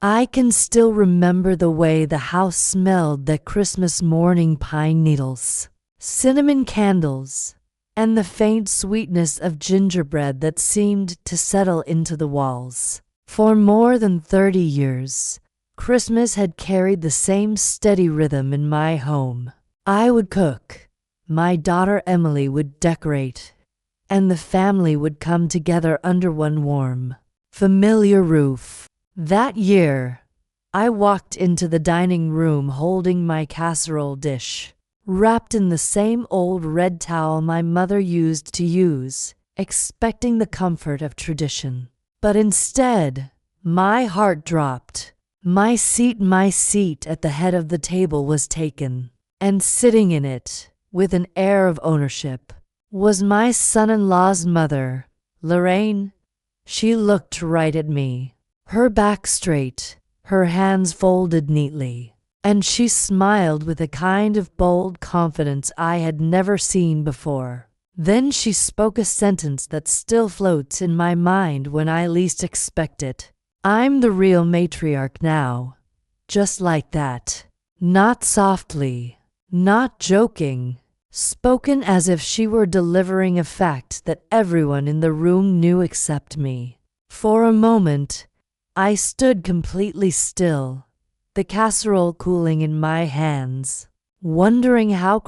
I can still remember the way the house smelled that Christmas morning: pine needles, cinnamon candles, and the faint sweetness of gingerbread that seemed to settle into the walls. For more than 30 years, Christmas had carried the same steady rhythm in my home. I would cook, my daughter Emily would decorate, and the family would come together under one warm, familiar roof. That year, I walked into the dining room holding my casserole dish, wrapped in the same old red towel my mother used to use, expecting the comfort of tradition. But instead, my heart dropped. My seat at the head of the table was taken, and sitting in it, with an air of ownership, was my son-in-law's mother, Lorraine. She looked right at me, her back straight, her hands folded neatly, and she smiled with a kind of bold confidence I had never seen before. Then she spoke a sentence that still floats in my mind when I least expect it. "I'm the real matriarch now." Just like that. Not softly, not joking, spoken as if she were delivering a fact that everyone in the room knew except me. For a moment, I stood completely still, the casserole cooling in my hands, wondering how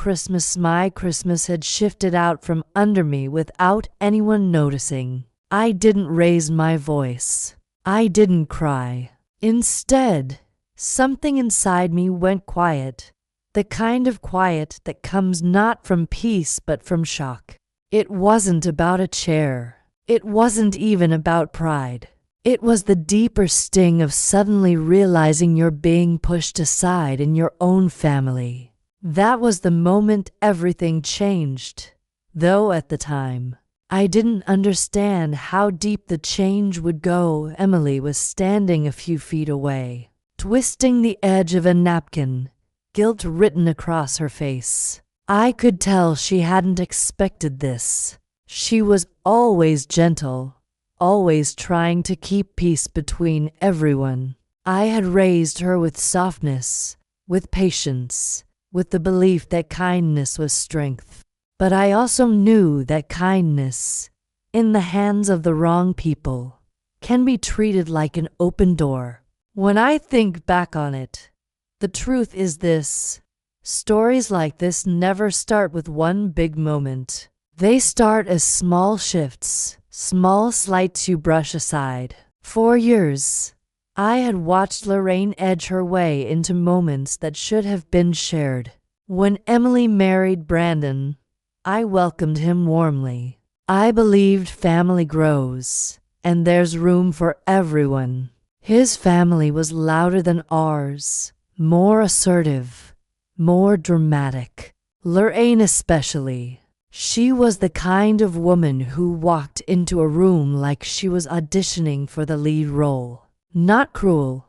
my Christmas had shifted out from under me without anyone noticing. I didn't raise my voice. I didn't cry. Instead, something inside me went quiet, the kind of quiet that comes not from peace but from shock. It wasn't about a chair. It wasn't even about pride. It was the deeper sting of suddenly realizing you're being pushed aside in your own family. That was the moment everything changed, though at the time, I didn't understand how deep the change would go. Emily was standing a few feet away, twisting the edge of a napkin, guilt written across her face. I could tell she hadn't expected this. She was always gentle, always trying to keep peace between everyone. I had raised her with softness, with patience, with the belief that kindness was strength. But I also knew that kindness, in the hands of the wrong people, can be treated like an open door. When I think back on it, the truth is this: stories like this never start with one big moment. They start as small shifts, small slights you brush aside. For years, I had watched Lorraine edge her way into moments that should have been shared. When Emily married Brandon, I welcomed him warmly. I believed family grows, and there's room for everyone. His family was louder than ours, more assertive, more dramatic. Lorraine especially. She was the kind of woman who walked into a room like she was auditioning for the lead role. Not cruel,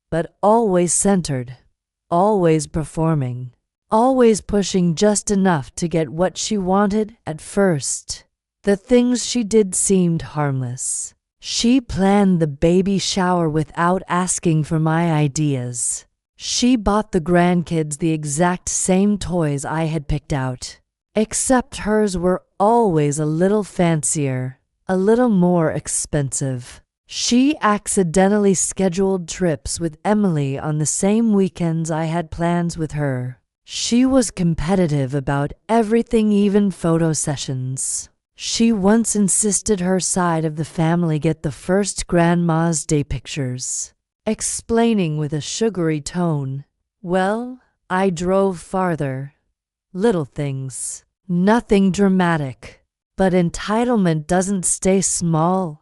but always centered, always performing, always pushing just enough to get what she wanted. At first, the things she did seemed harmless. She planned the baby shower without asking for my ideas. She bought the grandkids the exact same toys I had picked out. Except hers were always a little fancier, a little more expensive. She accidentally scheduled trips with Emily on the same weekends I had plans with her. She was competitive about everything, even photo sessions. She once insisted her side of the family get the first Grandma's Day pictures, explaining with a sugary tone, "Well, I drove farther." Little things. Nothing dramatic. But entitlement doesn't stay small.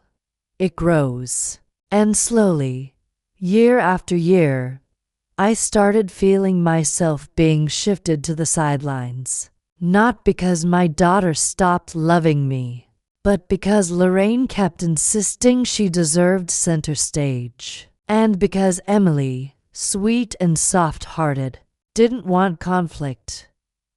It grows. And slowly, year after year, I started feeling myself being shifted to the sidelines. Not because my daughter stopped loving me, but because Lorraine kept insisting she deserved center stage. And because Emily, sweet and soft-hearted, didn't want conflict.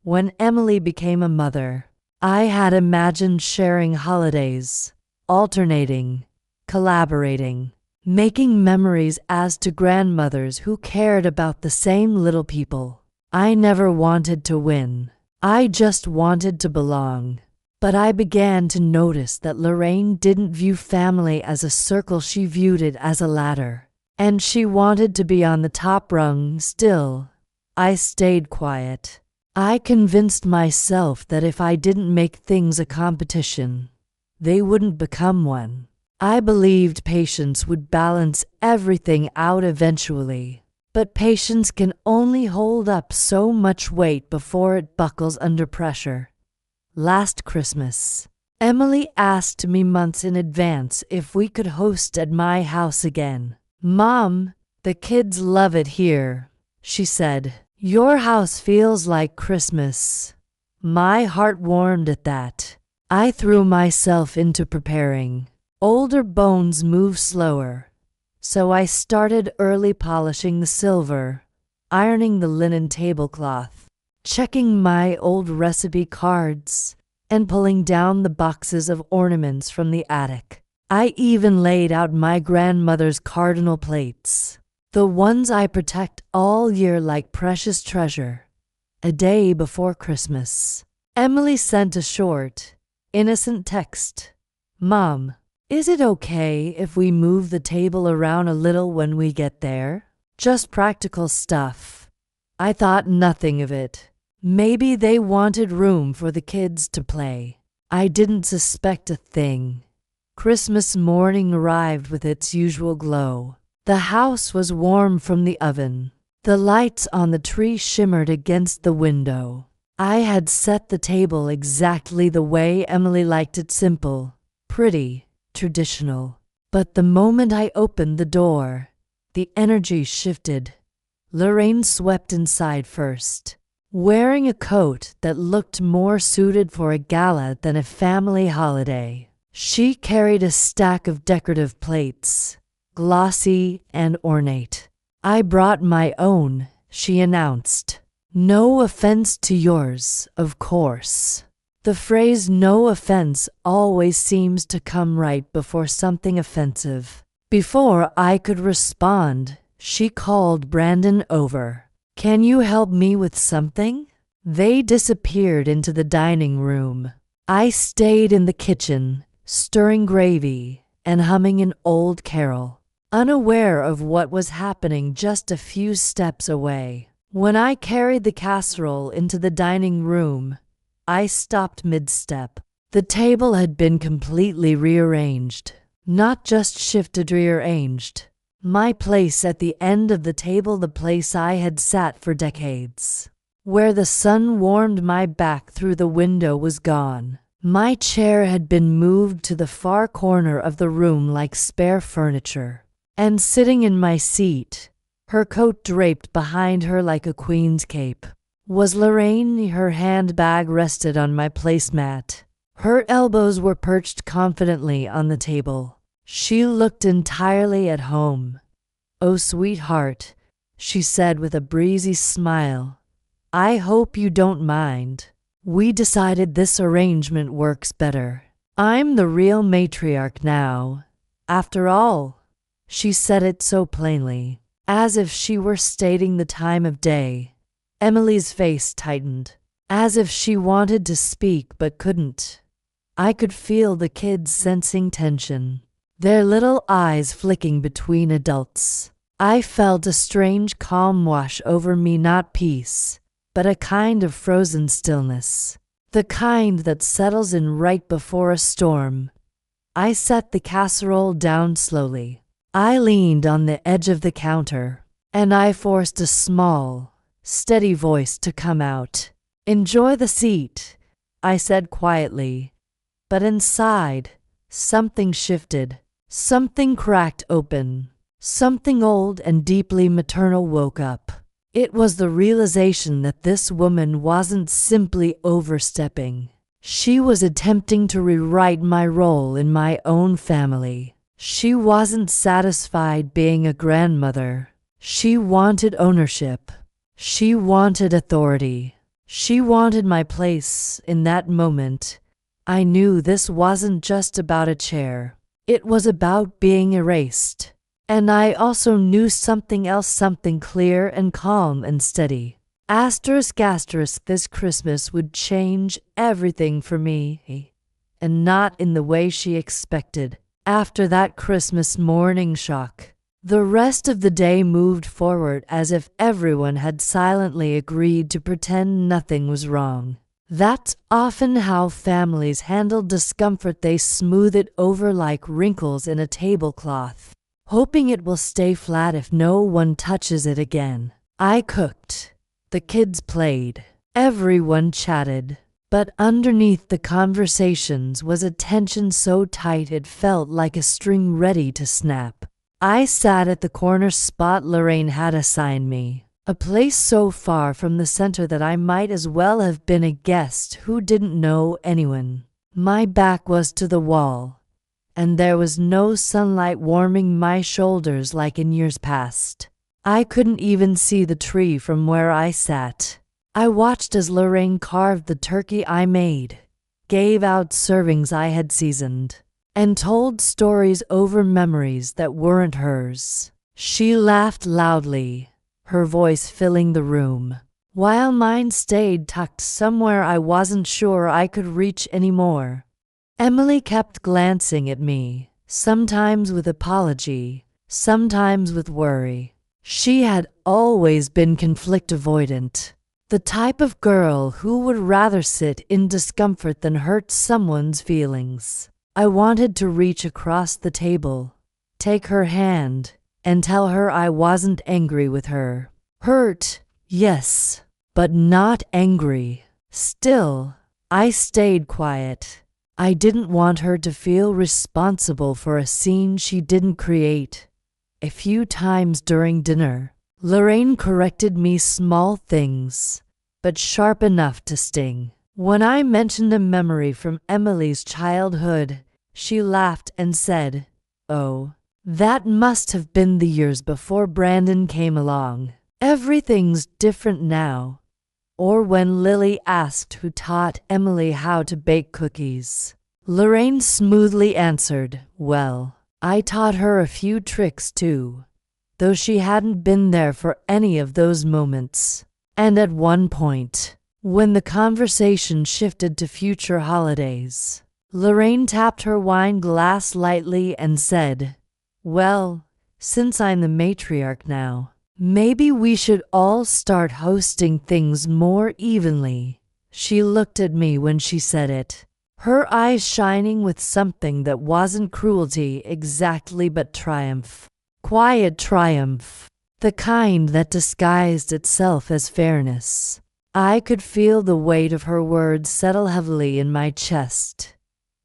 When Emily became a mother, I had imagined sharing holidays, alternating, collaborating. making memories as to grandmothers who cared about the same little people. I never wanted to win. I just wanted to belong. But I began to notice that Lorraine didn't view family as a circle, she viewed it as a ladder. And she wanted to be on the top rung still. I stayed quiet. I convinced myself that if I didn't make things a competition, they wouldn't become one. I believed patience would balance everything out eventually. But patience can only hold up so much weight before it buckles under pressure. Last Christmas, Emily asked me months in advance if we could host at my house again. "Mom, the kids love it here," she said. "Your house feels like Christmas." My heart warmed at that. I threw myself into preparing. Older bones move slower, so I started early, polishing the silver, ironing the linen tablecloth, checking my old recipe cards, and pulling down the boxes of ornaments from the attic. I even laid out my grandmother's cardinal plates, the ones I protect all year like precious treasure. A day before Christmas, Emily sent a short, innocent text. "Mom, is it okay if we move the table around a little when we get there? Just practical stuff." I thought nothing of it. Maybe they wanted room for the kids to play. I didn't suspect a thing. Christmas morning arrived with its usual glow. The house was warm from the oven. The lights on the tree shimmered against the window. I had set the table exactly the way Emily liked it, simple, pretty, traditional. But the moment I opened the door, the energy shifted. Lorraine swept inside first, wearing a coat that looked more suited for a gala than a family holiday. She carried a stack of decorative plates, glossy and ornate. "I brought my own," she announced. "No offense to yours, of course." The phrase "no offense" always seems to come right before something offensive. Before I could respond, she called Brandon over. "Can you help me with something?" They disappeared into the dining room. I stayed in the kitchen, stirring gravy and humming an old carol, unaware of what was happening just a few steps away. When I carried the casserole into the dining room, I stopped mid-step. The table had been completely rearranged, not just shifted, rearranged. My place at the end of the table, the place I had sat for decades, where the sun warmed my back through the window, was gone. My chair had been moved to the far corner of the room like spare furniture. And sitting in my seat, her coat draped behind her like a queen's cape, was Lorraine. Her handbag rested on my placemat. Her elbows were perched confidently on the table. She looked entirely at home. "Oh, sweetheart," she said with a breezy smile. "I hope you don't mind. We decided this arrangement works better. I'm the real matriarch now, after all." She said it so plainly, as if she were stating the time of day. Emily's face tightened, as if she wanted to speak but couldn't. I could feel the kids sensing tension, their little eyes flicking between adults. I felt a strange calm wash over me, not peace, but a kind of frozen stillness, the kind that settles in right before a storm. I set the casserole down slowly. I leaned on the edge of the counter, and I forced a small, steady voice to come out. "Enjoy the seat," I said quietly. But inside, something shifted. Something cracked open. Something old and deeply maternal woke up. It was the realization that this woman wasn't simply overstepping. She was attempting to rewrite my role in my own family. She wasn't satisfied being a grandmother. She wanted ownership. She wanted authority. She wanted my place. In that moment, I knew this wasn't just about a chair. It was about being erased. And I also knew something else, something clear and calm and steady. Asterisk, asterisk, this Christmas would change everything for me, and not in the way she expected. After that Christmas morning shock, the rest of the day moved forward as if everyone had silently agreed to pretend nothing was wrong. That's often how families handle discomfort. They smooth it over like wrinkles in a tablecloth, hoping it will stay flat if no one touches it again. I cooked. The kids played. Everyone chatted. But underneath the conversations was a tension so tight it felt like a string ready to snap. I sat at the corner spot Lorraine had assigned me, a place so far from the center that I might as well have been a guest who didn't know anyone. My back was to the wall, and there was no sunlight warming my shoulders like in years past. I couldn't even see the tree from where I sat. I watched as Lorraine carved the turkey I made, gave out servings I had seasoned, and told stories over memories that weren't hers. She laughed loudly, her voice filling the room, while mine stayed tucked somewhere I wasn't sure I could reach anymore. Emily kept glancing at me, sometimes with apology, sometimes with worry. She had always been conflict avoidant. The type of girl who would rather sit in discomfort than hurt someone's feelings. I wanted to reach across the table, take her hand, and tell her I wasn't angry with her. Hurt, yes, but not angry. Still, I stayed quiet. I didn't want her to feel responsible for a scene she didn't create. A few times during dinner, Lorraine corrected me, small things, but sharp enough to sting. When I mentioned a memory from Emily's childhood, she laughed and said, "Oh, that must have been the years before Brandon came along. Everything's different now." Or when Lily asked who taught Emily how to bake cookies, Lorraine smoothly answered, "Well, I taught her a few tricks too," though she hadn't been there for any of those moments. And at one point, when the conversation shifted to future holidays, Lorraine tapped her wine glass lightly and said, "Well, since I'm the matriarch now, maybe we should all start hosting things more evenly." She looked at me when she said it, her eyes shining with something that wasn't cruelty exactly but triumph. Quiet triumph. The kind that disguised itself as fairness. I could feel the weight of her words settle heavily in my chest.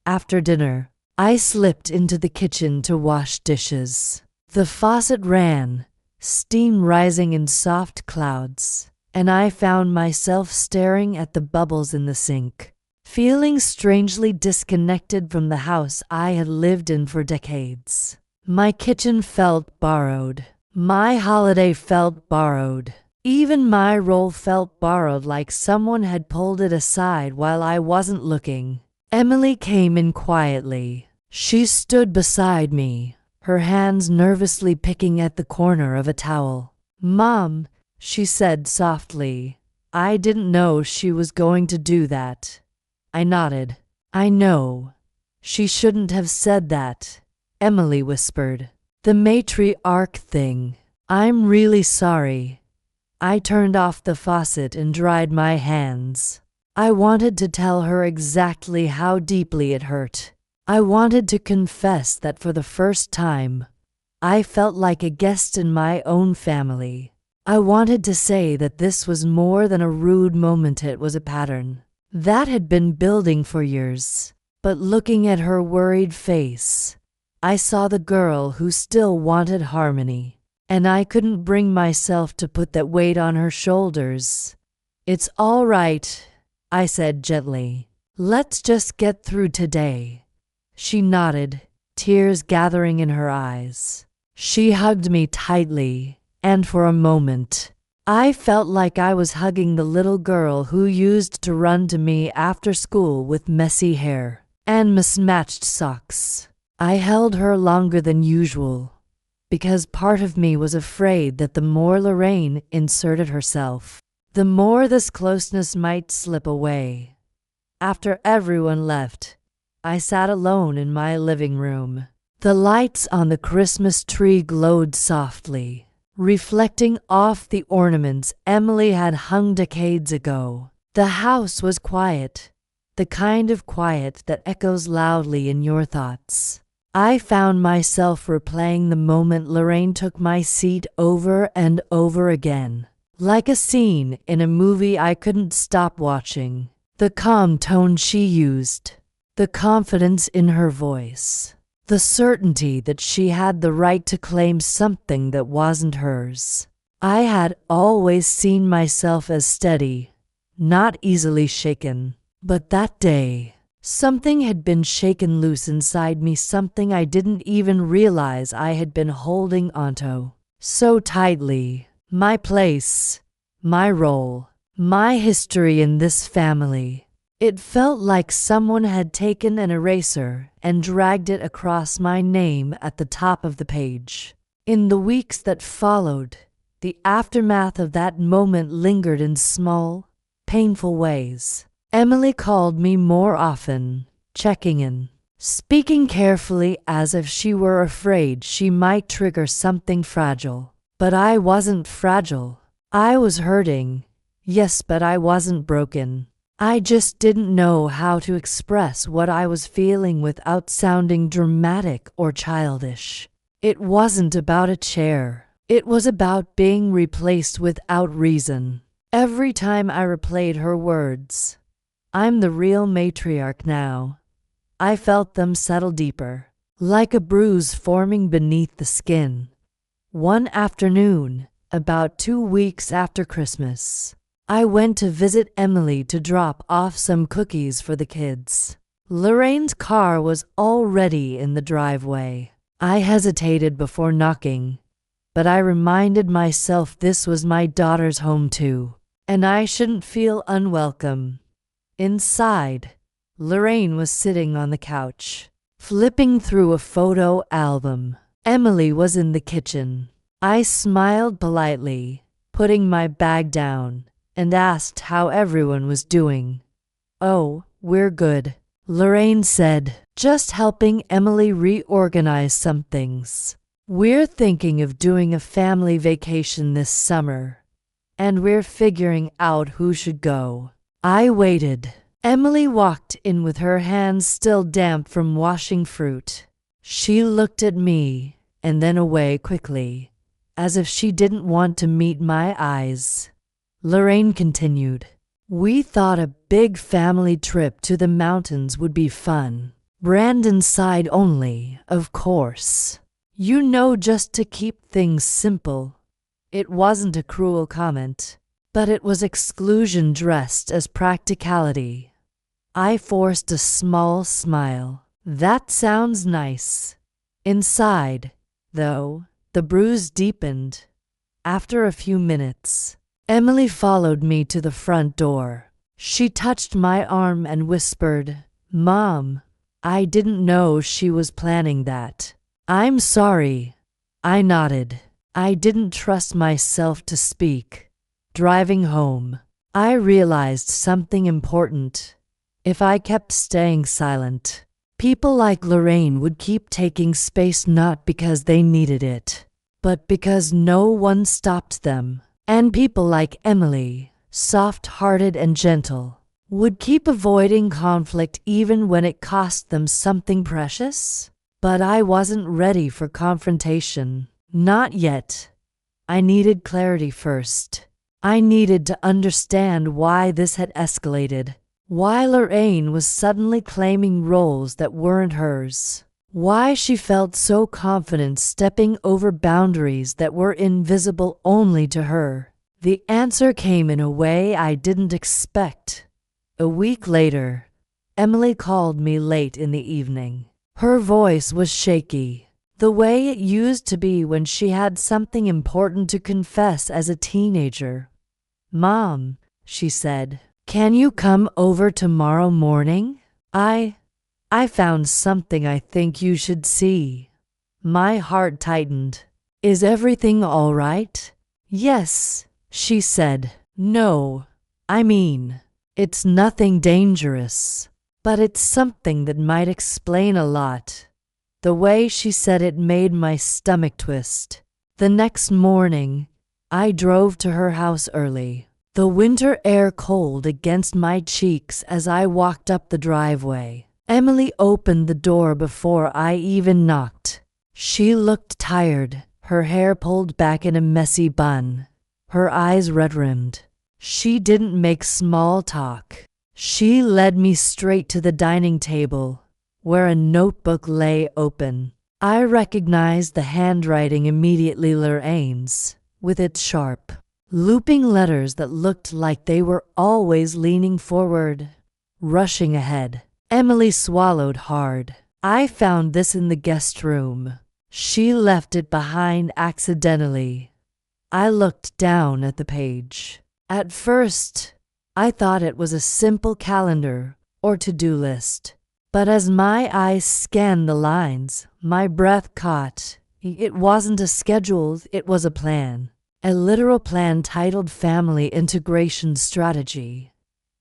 After dinner, I slipped into the kitchen to wash dishes. The faucet ran, steam rising in soft clouds, and I found myself staring at the bubbles in the sink, feeling strangely disconnected from the house I had lived in for decades. My kitchen felt borrowed. My holiday felt borrowed. Even my role felt borrowed, like someone had pulled it aside while I wasn't looking. Emily came in quietly. She stood beside me, her hands nervously picking at the corner of a towel. "Mom," she said softly. I didn't know she was going to do that. I nodded. "I know. She shouldn't have said that," Emily whispered. "The matriarch thing. I'm really sorry." I turned off the faucet and dried my hands. I wanted to tell her exactly how deeply it hurt. I wanted to confess that for the first time, I felt like a guest in my own family. I wanted to say that this was more than a rude moment, it was a pattern that had been building for years. But looking at her worried face, I saw the girl who still wanted harmony, and I couldn't bring myself to put that weight on her shoulders. "It's all right," I said gently. "Let's just get through today." She nodded, tears gathering in her eyes. She hugged me tightly, and for a moment, I felt like I was hugging the little girl who used to run to me after school with messy hair and mismatched socks. I held her longer than usual, because part of me was afraid that the more Lorraine inserted herself, the more this closeness might slip away. After everyone left, I sat alone in my living room. The lights on the Christmas tree glowed softly, reflecting off the ornaments Emily had hung decades ago. The house was quiet, the kind of quiet that echoes loudly in your thoughts. I found myself replaying the moment Lorraine took my seat over and over again, like a scene in a movie I couldn't stop watching. The calm tone she used, the confidence in her voice, the certainty that she had the right to claim something that wasn't hers. I had always seen myself as steady, not easily shaken. But that day, something had been shaken loose inside me, something I didn't even realize I had been holding onto so tightly. My place, my role, my history in this family. It felt like someone had taken an eraser and dragged it across my name at the top of the page. In the weeks that followed, the aftermath of that moment lingered in small, painful ways. Emily called me more often, checking in, speaking carefully as if she were afraid she might trigger something fragile. But I wasn't fragile. I was hurting, yes, but I wasn't broken. I just didn't know how to express what I was feeling without sounding dramatic or childish. It wasn't about a chair. It was about being replaced without reason. Every time I replayed her words, "I'm the real matriarch now," I felt them settle deeper, like a bruise forming beneath the skin. One afternoon, about 2 weeks after Christmas, I went to visit Emily to drop off some cookies for the kids. Lorraine's car was already in the driveway. I hesitated before knocking, but I reminded myself this was my daughter's home too, and I shouldn't feel unwelcome. Inside, Lorraine was sitting on the couch, flipping through a photo album. Emily was in the kitchen. I smiled politely, putting my bag down, and asked how everyone was doing. "Oh, we're good," Lorraine said, just helping Emily reorganize some things. "We're thinking of doing a family vacation this summer, and we're figuring out who should go." I waited. Emily walked in with her hands still damp from washing fruit. She looked at me and then away quickly, as if she didn't want to meet my eyes. Lorraine continued, "We thought a big family trip to the mountains would be fun. Brandon's side only, of course. You know, just to keep things simple." It wasn't a cruel comment, but it was exclusion dressed as practicality. I forced a small smile. "That sounds nice." Inside, though, the bruise deepened. After a few minutes, Emily followed me to the front door. She touched my arm and whispered, "Mom, I didn't know she was planning that." "I'm sorry." I nodded. I didn't trust myself to speak. Driving home, I realized something important. If I kept staying silent, people like Lorraine would keep taking space, not because they needed it, but because no one stopped them. And people like Emily, soft-hearted and gentle, would keep avoiding conflict even when it cost them something precious. But I wasn't ready for confrontation. Not yet. I needed clarity first. I needed to understand why this had escalated. Why Lorraine was suddenly claiming roles that weren't hers. Why she felt so confident stepping over boundaries that were invisible only to her. The answer came in a way I didn't expect. A week later, Emily called me late in the evening. Her voice was shaky, the way it used to be when she had something important to confess as a teenager. "Mom," she said, "can you come over tomorrow morning? I found something I think you should see." My heart tightened. Is everything all right? Yes, she said. No, I mean, it's nothing dangerous, but it's something that might explain a lot. The way she said it made my stomach twist. The next morning, I drove to her house early, the winter air cold against my cheeks as I walked up the driveway. Emily opened the door before I even knocked. She looked tired, her hair pulled back in a messy bun, her eyes red-rimmed. She didn't make small talk. She led me straight to the dining table, where a notebook lay open. I recognized the handwriting immediately, Lorraine's, with its sharp, looping letters that looked like they were always leaning forward, rushing ahead. Emily swallowed hard. I found this in the guest room. She left it behind accidentally. I looked down at the page. At first, I thought it was a simple calendar or to-do list. But as my eyes scanned the lines, my breath caught. It wasn't a schedule, it was a plan. A literal plan titled Family Integration Strategy.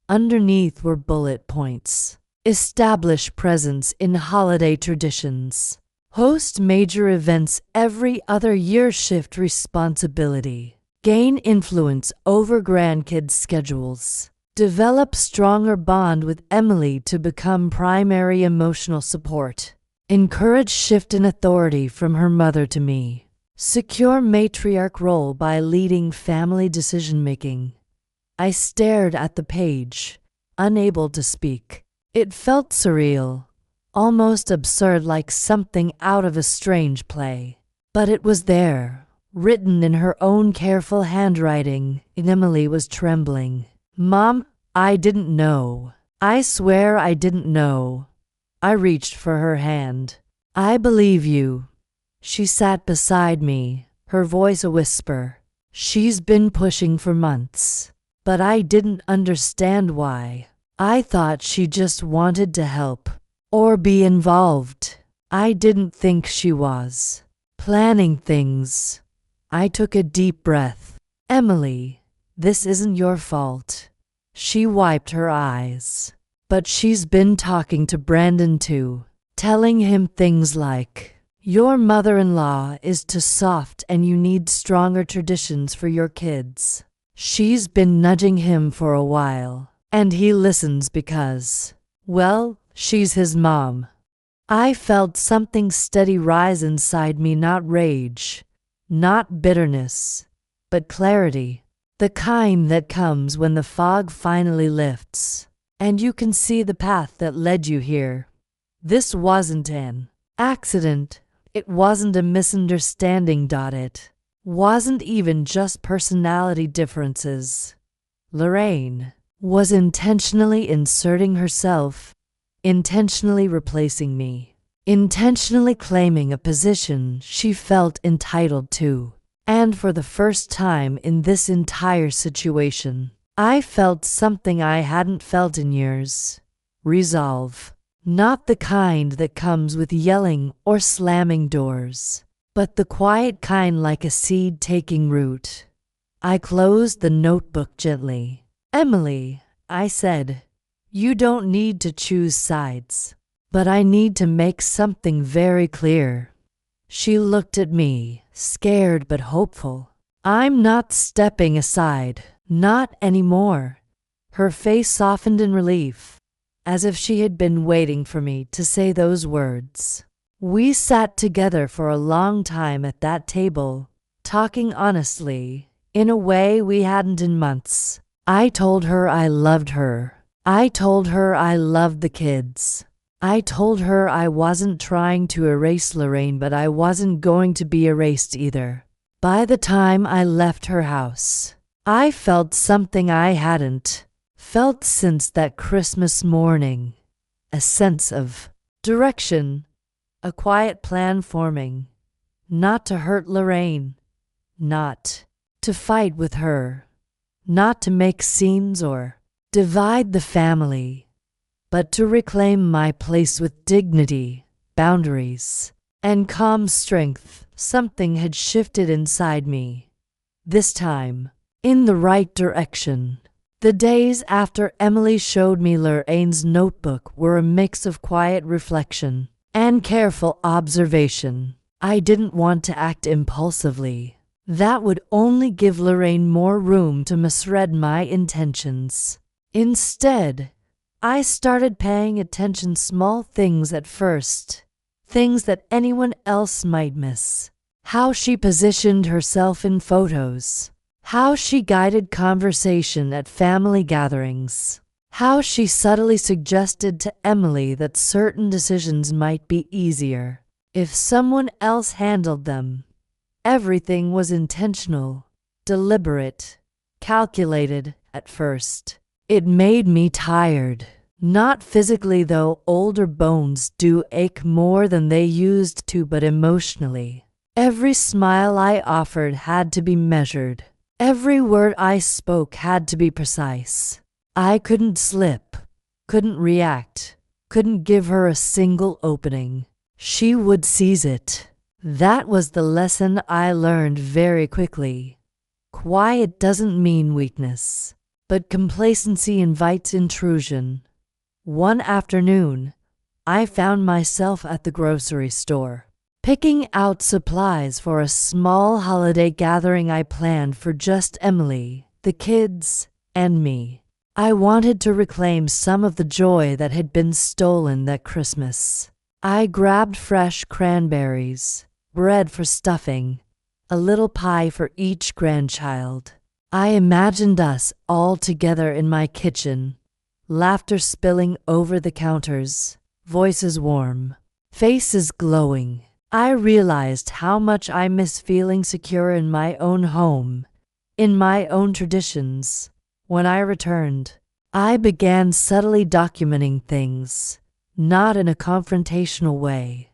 Underneath were bullet points. Establish presence in holiday traditions. Host major events every other year. Shift responsibility. Gain influence over grandkids' schedules. Develop stronger bond with Emily to become primary emotional support. Encourage shift in authority from her mother to me. Secure matriarch role by leading family decision-making. I stared at the page, unable to speak. It felt surreal, almost absurd, like something out of a strange play. But it was there, written in her own careful handwriting, and Emily was trembling. Mom, I didn't know. I swear I didn't know. I reached for her hand. I believe you. She sat beside me, her voice a whisper. She's been pushing for months, but I didn't understand why. I thought she just wanted to help or be involved. I didn't think she was planning things. I took a deep breath. Emily, this isn't your fault. She wiped her eyes. But she's been talking to Brandon too, telling him things like, your mother-in-law is too soft and you need stronger traditions for your kids. She's been nudging him for a while, and he listens because, well, she's his mom. I felt something steady rise inside me, not rage, not bitterness, but clarity. The kind that comes when the fog finally lifts, and you can see the path that led you here. This wasn't an accident. It wasn't a misunderstanding. It wasn't even just personality differences. Lorraine was intentionally inserting herself, intentionally replacing me, intentionally claiming a position she felt entitled to. And for the first time in this entire situation, I felt something I hadn't felt in years. Resolve. Not the kind that comes with yelling or slamming doors, but the quiet kind, like a seed taking root. I closed the notebook gently. Emily, I said, you don't need to choose sides, but I need to make something very clear. She looked at me, scared but hopeful. I'm not stepping aside, not anymore. Her face softened in relief, as if she had been waiting for me to say those words. We sat together for a long time at that table, talking honestly, in a way we hadn't in months. I told her I loved her. I told her I loved the kids. I told her I wasn't trying to erase Lorraine, but I wasn't going to be erased either. By the time I left her house, I felt something I hadn't felt since that Christmas morning. A sense of direction, a quiet plan forming. Not to hurt Lorraine, not to fight with her, not to make scenes or divide the family, but to reclaim my place with dignity, boundaries, and calm strength. something had shifted inside me. This time, in the right direction. The days after Emily showed me Lorraine's notebook were a mix of quiet reflection and careful observation. I didn't want to act impulsively. That would only give Lorraine more room to misread my intentions. Instead, I started paying attention to small things at first, things that anyone else might miss. How she positioned herself in photos. How she guided conversation at family gatherings. How she subtly suggested to Emily that certain decisions might be easier if someone else handled them. Everything was intentional, deliberate, calculated at first. It made me tired. Not physically, though older bones do ache more than they used to, but emotionally. Every smile I offered had to be measured. Every word I spoke had to be precise. I couldn't slip, couldn't react, couldn't give her a single opening. She would seize it. That was the lesson I learned very quickly. Quiet doesn't mean weakness, but complacency invites intrusion. One afternoon, I found myself at the grocery store, picking out supplies for a small holiday gathering I planned for just Emily, the kids, and me. I wanted to reclaim some of the joy that had been stolen that Christmas. I grabbed fresh cranberries, bread for stuffing, a little pie for each grandchild. I imagined us all together in my kitchen, laughter spilling over the counters, voices warm, faces glowing. I realized how much I miss feeling secure in my own home, in my own traditions. When I returned, I began subtly documenting things, not in a confrontational way,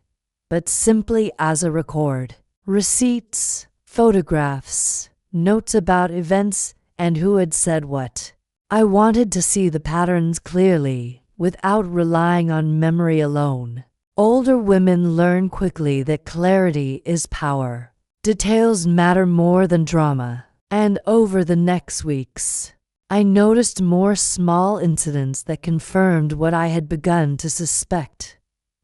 but simply as a record. Receipts, photographs, notes about events and who had said what. I wanted to see the patterns clearly, without relying on memory alone. Older women learn quickly that clarity is power. Details matter more than drama. And over the next weeks, I noticed more small incidents that confirmed what I had begun to suspect.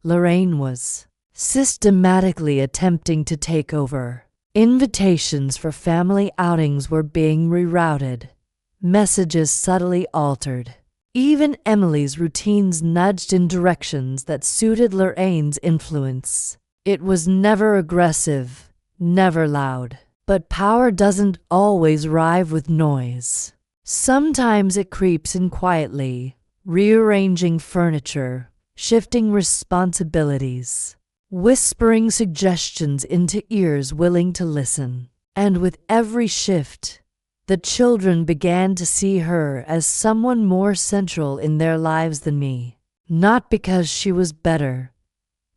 Lorraine was systematically attempting to take over. Invitations for family outings were being rerouted. Messages subtly altered. Even Emily's routines nudged in directions that suited Lorraine's influence. It was never aggressive, never loud. But power doesn't always arrive with noise. Sometimes it creeps in quietly, rearranging furniture, shifting responsibilities, whispering suggestions into ears willing to listen. And with every shift, the children began to see her as someone more central in their lives than me. Not because she was better,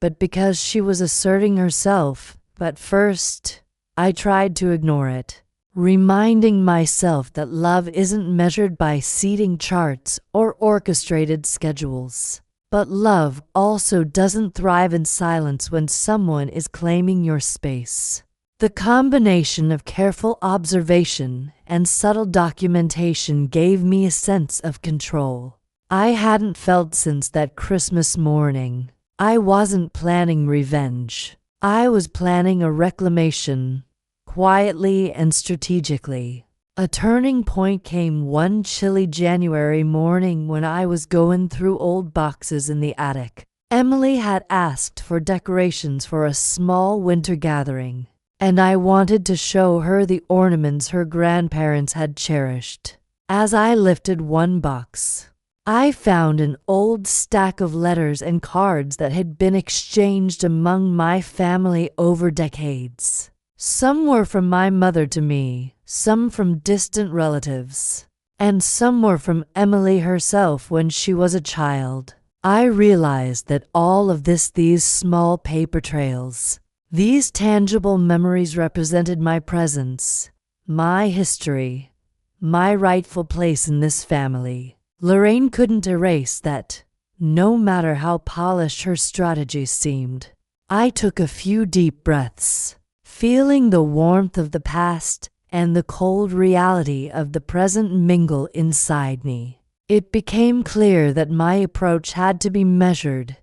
but because she was asserting herself. But first, I tried to ignore it, reminding myself that love isn't measured by seating charts or orchestrated schedules. But love also doesn't thrive in silence when someone is claiming your space. The combination of careful observation and subtle documentation gave me a sense of control I hadn't felt since that Christmas morning. I wasn't planning revenge. I was planning a reclamation, quietly and strategically. A turning point came one chilly January morning when I was going through old boxes in the attic. Emily had asked for decorations for a small winter gathering, and I wanted to show her the ornaments her grandparents had cherished. As I lifted one box, I found an old stack of letters and cards that had been exchanged among my family over decades. Some were from my mother to me, some from distant relatives, and some were from Emily herself when she was a child. I realized that all of these small paper trails, these tangible memories represented my presence, my history, my rightful place in this family. Lorraine couldn't erase that, no matter how polished her strategies seemed. I took a few deep breaths, feeling the warmth of the past and the cold reality of the present mingle inside me. It became clear that my approach had to be measured,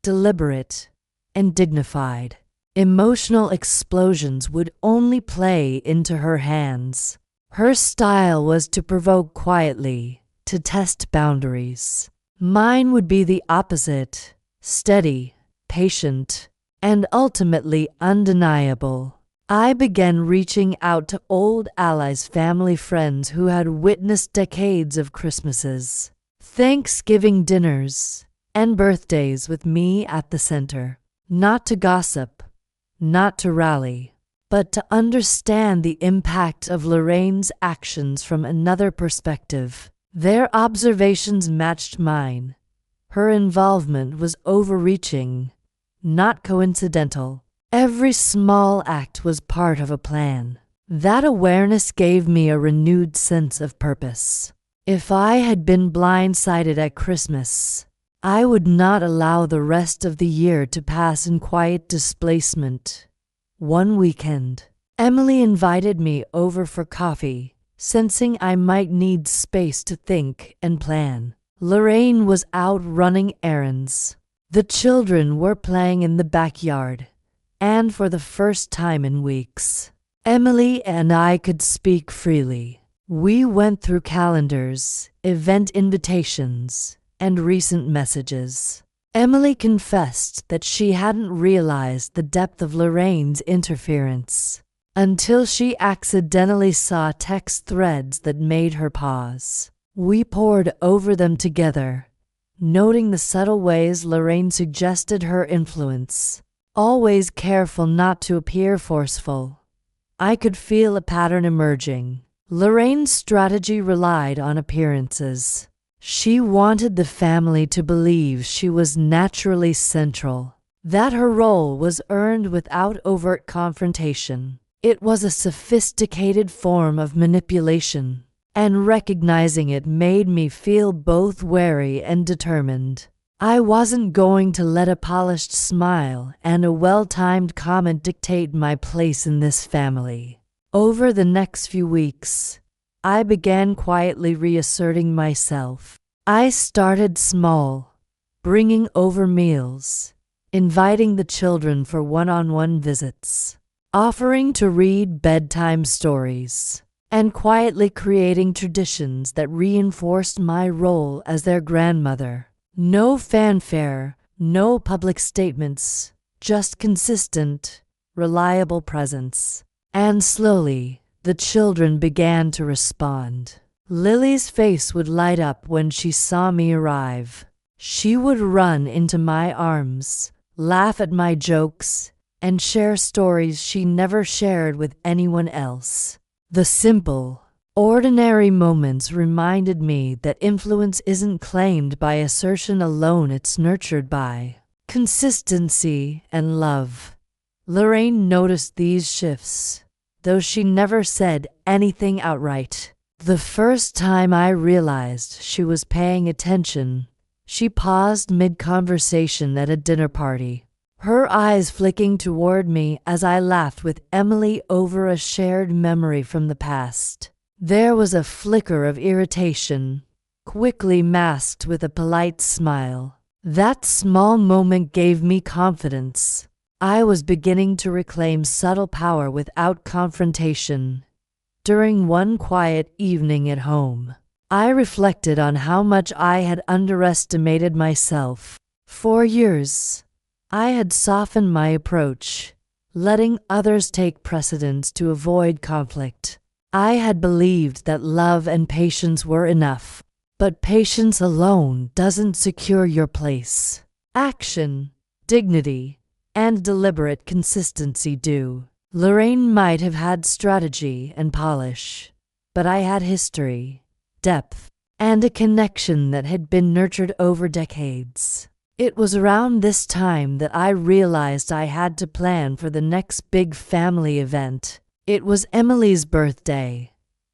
deliberate, and dignified. Emotional explosions would only play into her hands. Her style was to provoke quietly, to test boundaries. Mine would be the opposite, steady, patient, and ultimately undeniable. I began reaching out to old allies, family friends who had witnessed decades of Christmases, Thanksgiving dinners, and birthdays with me at the center. Not to gossip, not to rally, but to understand the impact of Lorraine's actions from another perspective. Their observations matched mine. Her involvement was overreaching, not coincidental. Every small act was part of a plan. That awareness gave me a renewed sense of purpose. If I had been blindsided at Christmas, I would not allow the rest of the year to pass in quiet displacement. One weekend, Emily invited me over for coffee, sensing I might need space to think and plan. Lorraine was out running errands. The children were playing in the backyard, and for the first time in weeks, Emily and I could speak freely. We went through calendars, event invitations, and recent messages. Emily confessed that she hadn't realized the depth of Lorraine's interference until she accidentally saw text threads that made her pause. We pored over them together, noting the subtle ways Lorraine suggested her influence, always careful not to appear forceful. I could feel a pattern emerging. Lorraine's strategy relied on appearances. She wanted the family to believe she was naturally central, that her role was earned without overt confrontation. It was a sophisticated form of manipulation, and recognizing it made me feel both wary and determined. I wasn't going to let a polished smile and a well-timed comment dictate my place in this family. Over the next few weeks, I began quietly reasserting myself. I started small, bringing over meals, inviting the children for one-on-one visits, offering to read bedtime stories, and quietly creating traditions that reinforced my role as their grandmother. No fanfare, no public statements, just consistent, reliable presence. And slowly, the children began to respond. Lily's face would light up when she saw me arrive. She would run into my arms, laugh at my jokes, and share stories she never shared with anyone else. The simple, ordinary moments reminded me that influence isn't claimed by assertion alone, it's nurtured by consistency and love. Lorraine noticed these shifts, though she never said anything outright. The first time I realized she was paying attention, she paused mid-conversation at a dinner party, her eyes flicking toward me as I laughed with Emily over a shared memory from the past. There was a flicker of irritation, quickly masked with a polite smile. That small moment gave me confidence. I was beginning to reclaim subtle power without confrontation. During one quiet evening at home, I reflected on how much I had underestimated myself. For years, I had softened my approach, letting others take precedence to avoid conflict. I had believed that love and patience were enough, but patience alone doesn't secure your place. Action, dignity, and deliberate consistency do. Lorraine might have had strategy and polish, but I had history, depth, and a connection that had been nurtured over decades. It was around this time that I realized I had to plan for the next big family event. It was Emily's birthday,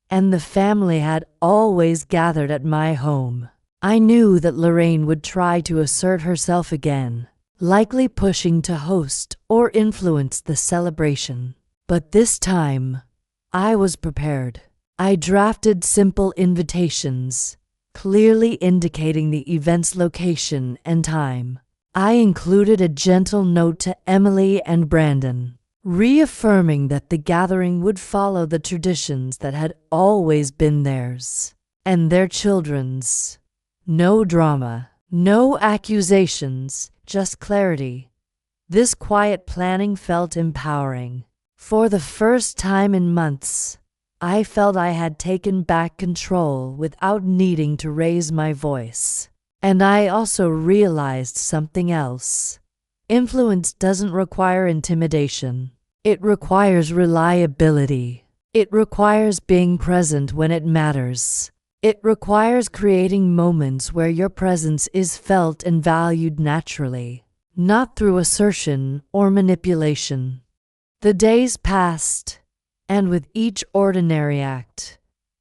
and the family had always gathered at my home. I knew that Lorraine would try to assert herself again, likely pushing to host or influence the celebration. But this time, I was prepared. I drafted simple invitations, clearly indicating the event's location and time. I included a gentle note to Emily and Brandon, reaffirming that the gathering would follow the traditions that had always been theirs and their children's. No drama, no accusations, just clarity. This quiet planning felt empowering. For the first time in months, I felt I had taken back control without needing to raise my voice. And I also realized something else. Influence doesn't require intimidation. It requires reliability. It requires being present when it matters. It requires creating moments where your presence is felt and valued naturally, not through assertion or manipulation. The days passed, and with each ordinary act,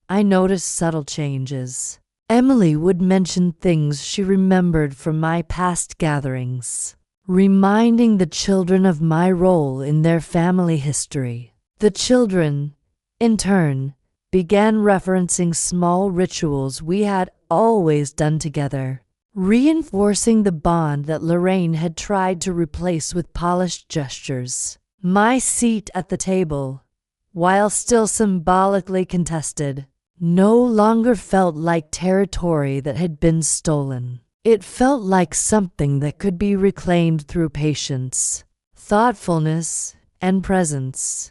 I noticed subtle changes. Emily would mention things she remembered from my past gatherings, reminding the children of my role in their family history. The children, in turn, began referencing small rituals we had always done together, reinforcing the bond that Lorraine had tried to replace with polished gestures. My seat at the table, while still symbolically contested, no longer felt like territory that had been stolen. It felt like something that could be reclaimed through patience, thoughtfulness, and presence.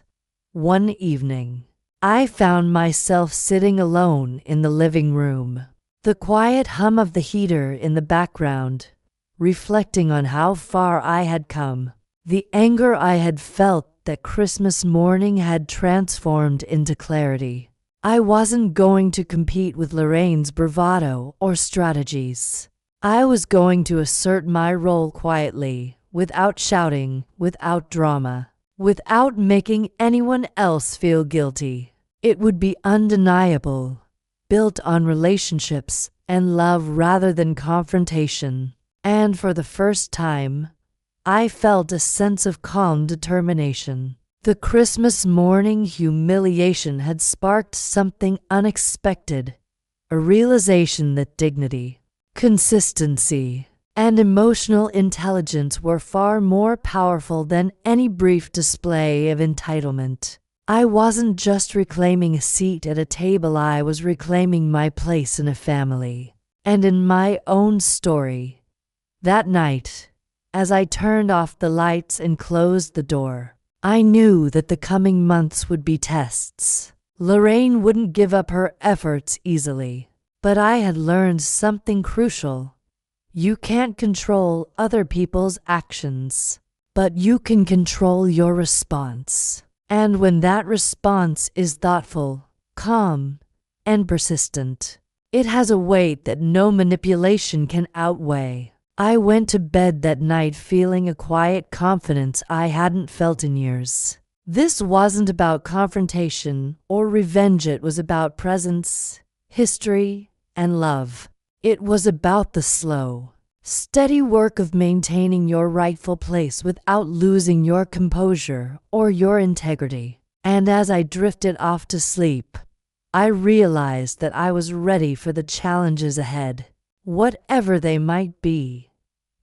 One evening, I found myself sitting alone in the living room, the quiet hum of the heater in the background, reflecting on how far I had come. The anger I had felt that Christmas morning had transformed into clarity. I wasn't going to compete with Lorraine's bravado or strategies. I was going to assert my role quietly, without shouting, without drama, without making anyone else feel guilty. It would be undeniable, built on relationships and love rather than confrontation. And for the first time, I felt a sense of calm determination. The Christmas morning humiliation had sparked something unexpected, a realization that dignity, consistency, and emotional intelligence were far more powerful than any brief display of entitlement. I wasn't just reclaiming a seat at a table, I was reclaiming my place in a family and in my own story. That night, as I turned off the lights and closed the door, I knew that the coming months would be tests. Lorraine wouldn't give up her efforts easily, but I had learned something crucial. You can't control other people's actions, but you can control your response. And when that response is thoughtful, calm, and persistent, it has a weight that no manipulation can outweigh. I went to bed that night feeling a quiet confidence I hadn't felt in years. This wasn't about confrontation or revenge, it was about presence, history, and love. It was about the slow, steady work of maintaining your rightful place without losing your composure or your integrity. And as I drifted off to sleep, I realized that I was ready for the challenges ahead, whatever they might be.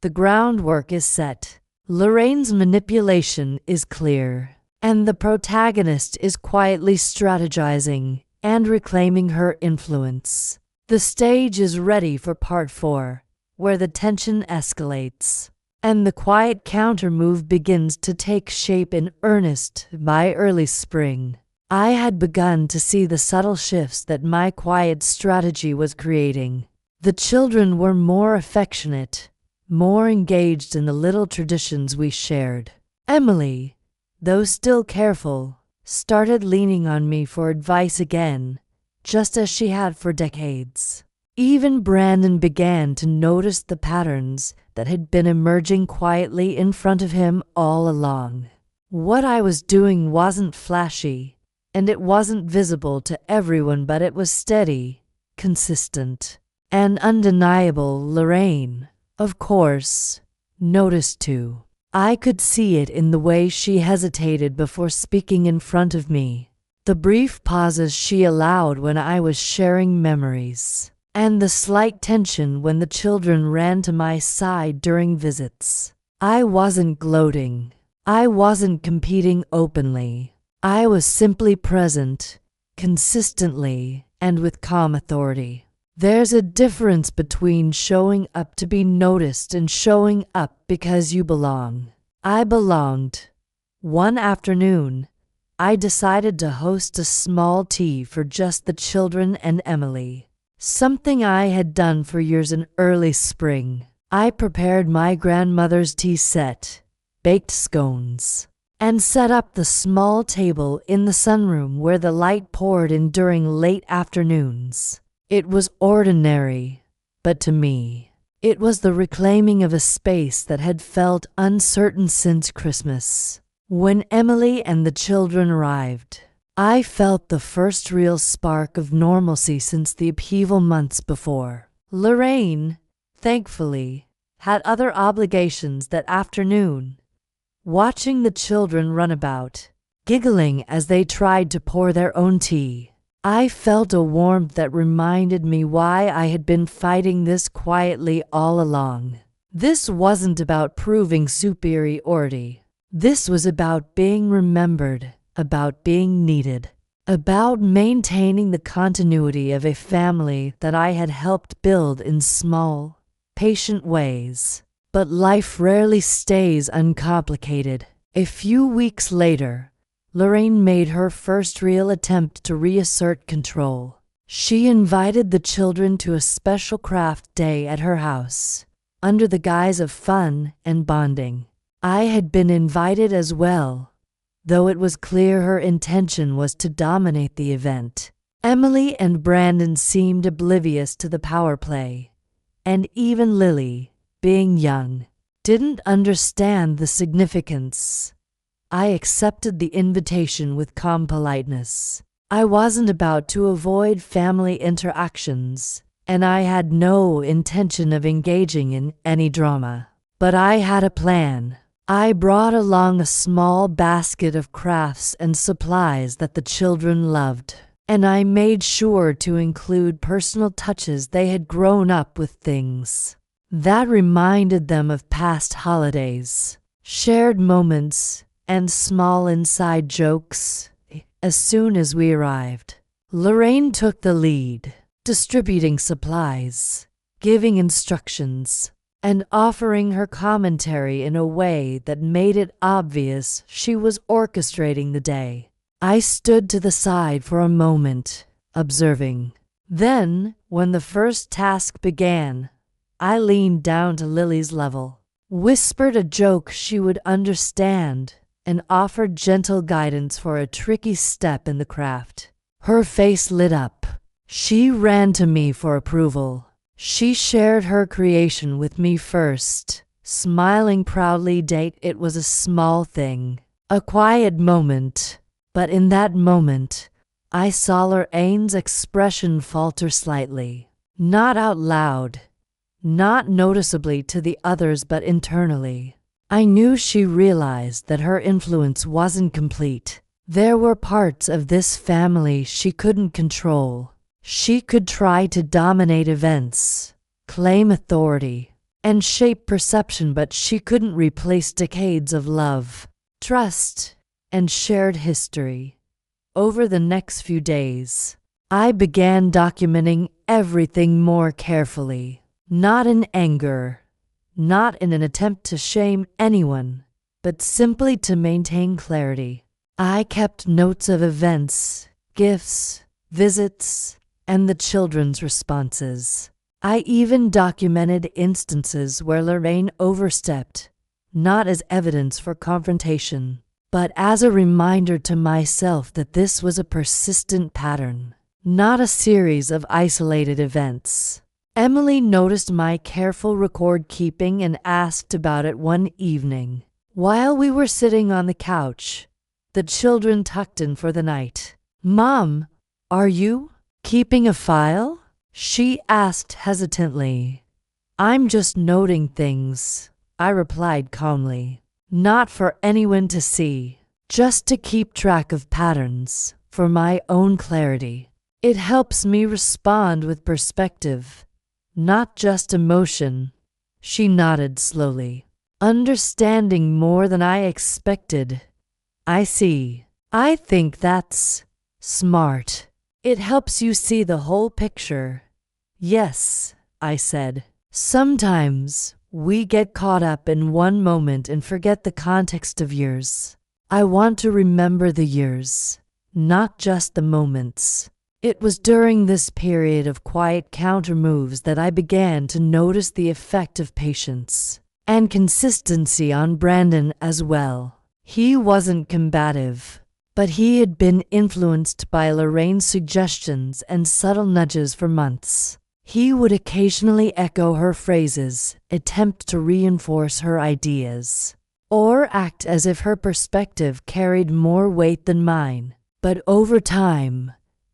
The groundwork is set. Lorraine's manipulation is clear, and the protagonist is quietly strategizing and reclaiming her influence. The stage is ready for part 4, where the tension escalates, and the quiet countermove begins to take shape in earnest. By early spring, I had begun to see the subtle shifts that my quiet strategy was creating. The children were more affectionate, more engaged in the little traditions we shared. Emily, though still careful, started leaning on me for advice again, just as she had for decades. Even Brandon began to notice the patterns that had been emerging quietly in front of him all along. What I was doing wasn't flashy, and it wasn't visible to everyone, but it was steady, consistent, and undeniable. Lorraine, of course, noticed too. I could see it in the way she hesitated before speaking in front of me, the brief pauses she allowed when I was sharing memories, and the slight tension when the children ran to my side during visits. I wasn't gloating. I wasn't competing openly. I was simply present, consistently, and with calm authority. There's a difference between showing up to be noticed and showing up because you belong. I belonged. One afternoon, I decided to host a small tea for just the children and Emily, something I had done for years in early spring. I prepared my grandmother's tea set, baked scones, and set up the small table in the sunroom where the light poured in during late afternoons. It was ordinary, but to me, it was the reclaiming of a space that had felt uncertain since Christmas. When Emily and the children arrived, I felt the first real spark of normalcy since the upheaval months before. Lorraine, thankfully, had other obligations that afternoon, watching the children run about, giggling as they tried to pour their own tea. I felt a warmth that reminded me why I had been fighting this quietly all along. This wasn't about proving superiority. This was about being remembered, about being needed, about maintaining the continuity of a family that I had helped build in small, patient ways. But life rarely stays uncomplicated. A few weeks later, Lorraine made her first real attempt to reassert control. She invited the children to a special craft day at her house, under the guise of fun and bonding. I had been invited as well, though it was clear her intention was to dominate the event. Emily and Brandon seemed oblivious to the power play, and even Lily, being young, didn't understand the significance. I accepted the invitation with calm politeness. I wasn't about to avoid family interactions, and I had no intention of engaging in any drama. But I had a plan. I brought along a small basket of crafts and supplies that the children loved, and I made sure to include personal touches. They had grown up with things that reminded them of past holidays, shared moments, and small inside jokes. As soon as we arrived, Lorraine took the lead, distributing supplies, giving instructions, and offering her commentary in a way that made it obvious she was orchestrating the day. I stood to the side for a moment, observing. Then, when the first task began, I leaned down to Lily's level, whispered a joke she would understand, and offered gentle guidance for a tricky step in the craft. Her face lit up. She ran to me for approval. She shared her creation with me first, smiling proudly. It was a small thing, a quiet moment, but in that moment, I saw Lorraine's expression falter slightly. Not out loud, not noticeably to the others, but internally. I knew she realized that her influence wasn't complete. There were parts of this family she couldn't control. She could try to dominate events, claim authority, and shape perception, but she couldn't replace decades of love, trust, and shared history. Over the next few days, I began documenting everything more carefully, not in anger, not in an attempt to shame anyone, but simply to maintain clarity. I kept notes of events, gifts, visits, and the children's responses. I even documented instances where Lorraine overstepped, not as evidence for confrontation, but as a reminder to myself that this was a persistent pattern, not a series of isolated events. Emily noticed my careful record keeping and asked about it one evening. While we were sitting on the couch, the children tucked in for the night. "Mom, are you keeping a file?" she asked hesitantly. "I'm just noting things," I replied calmly. not for anyone to see, just to keep track of patterns, for my own clarity. It helps me respond with perspective, not just emotion. She nodded slowly, understanding more than I expected. I see. I think that's smart. It helps you see the whole picture. Yes, I said. Sometimes we get caught up in one moment and forget the context of years. I want to remember the years, not just the moments. It was during this period of quiet counter-moves that I began to notice the effect of patience and consistency on Brandon as well. He wasn't combative, but he had been influenced by Lorraine's suggestions and subtle nudges for months. He would occasionally echo her phrases, attempt to reinforce her ideas, or act as if her perspective carried more weight than mine. But over time,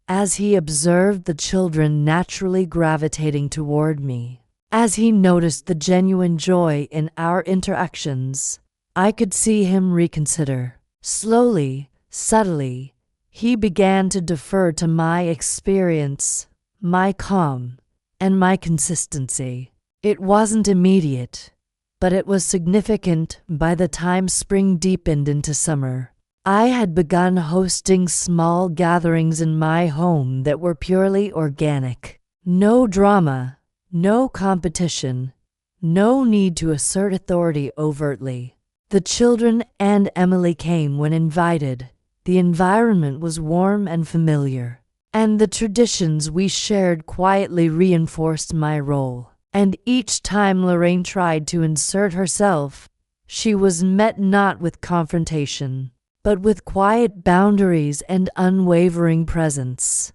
as he observed the children naturally gravitating toward me, as he noticed the genuine joy in our interactions, I could see him reconsider. Slowly, subtly, he began to defer to my experience, my calm, and my consistency. It wasn't immediate, but it was significant. By the time spring deepened into summer, I had begun hosting small gatherings in my home that were purely organic. No drama, no competition, no need to assert authority overtly. The children and Emily came when invited. The environment was warm and familiar, and the traditions we shared quietly reinforced my role. And each time Lorraine tried to insert herself, she was met not with confrontation, but with quiet boundaries and unwavering presence.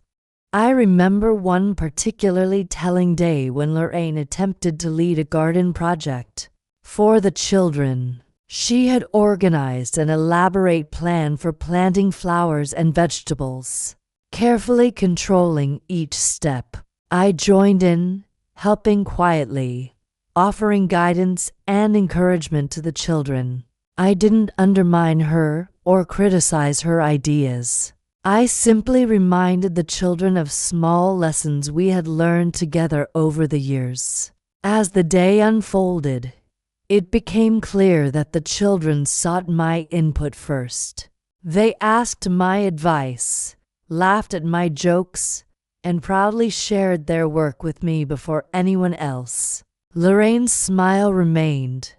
I remember one particularly telling day when Lorraine attempted to lead a garden project for the children. She had organized an elaborate plan for planting flowers and vegetables, carefully controlling each step. I joined in, helping quietly, offering guidance and encouragement to the children. I didn't undermine her or criticize her ideas. I simply reminded the children of small lessons we had learned together over the years. As the day unfolded, it became clear that the children sought my input first. They asked my advice, laughed at my jokes, and proudly shared their work with me before anyone else. Lorraine's smile remained,